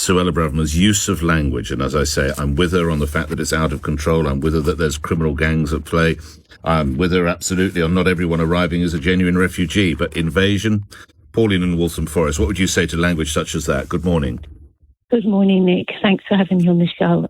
Suella Braverman's use of language. And as I say, I'm with her on the fact that it's out of control. I'm with her that there's criminal gangs at play. I'm with her absolutely on not everyone arriving as a genuine refugee, but invasion. Pauline in Waltham Forest, what would you say to language such as that? Good morning. Good morning, Nick. Thanks for having me on the show.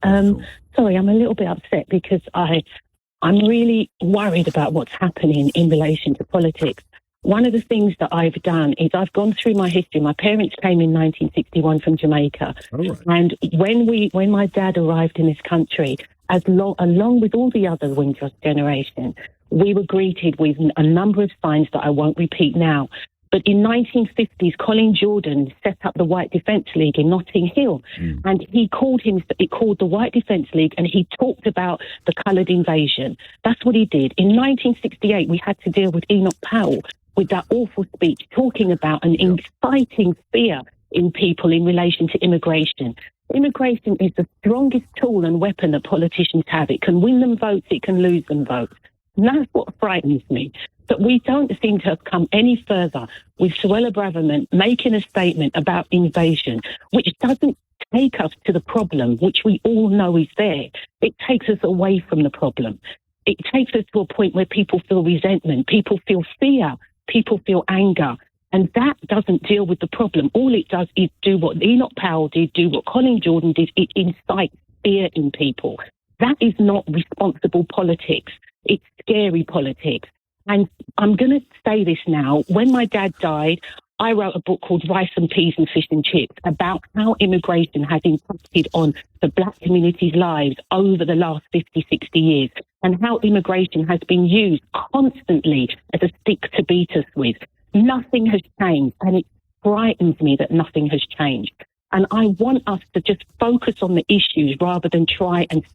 Sorry, I'm a little bit upset because I'm really worried about what's happening in relation to politics. One of the things that I've done is I've gone through my history. My parents came in 1961 from Jamaica. Right. And when my dad arrived in this country, along with all the other Windrush generation, we were greeted with a number of signs that I won't repeat now. But in 1950s, Colin Jordan set up the White Defence League in Notting Hill, and it called the White Defence League, and he talked about the coloured invasion. That's what he did. In 1968, we had to deal with Enoch Powell with that awful speech talking about and inciting fear in people in relation to immigration. Immigration is the strongest tool and weapon that politicians have. It can win them votes, it can lose them votes. And that's what frightens me. But we don't seem to have come any further with Suella Braveman making a statement about invasion, which doesn't take us to the problem, which we all know is there. It takes us away from the problem. It takes us to a point where people feel resentment, people feel fear, people feel anger. And that doesn't deal with the problem. All it does is do what Enoch Powell did, do what Colin Jordan did. It incites fear in people. That is not responsible politics. It's scary politics. And I'm going to say this now. When my dad died, I wrote a book called Rice and Peas and Fish and Chips about how immigration has impacted on the black community's lives over the last 50, 60 years, and how immigration has been used constantly as a stick to beat us with. Nothing has changed, and it frightens me that nothing has changed. And I want us to just focus on the issues rather than try and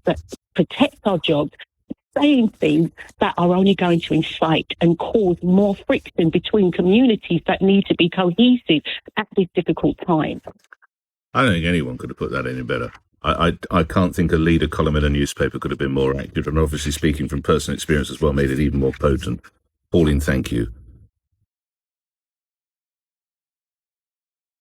protect our jobs, saying things that are only going to incite and cause more friction between communities that need to be cohesive at this difficult time. I don't think anyone could have put that any better. I can't think a leader column in a newspaper could have been more accurate, and obviously speaking from personal experience as well made it even more potent. Pauline, thank you.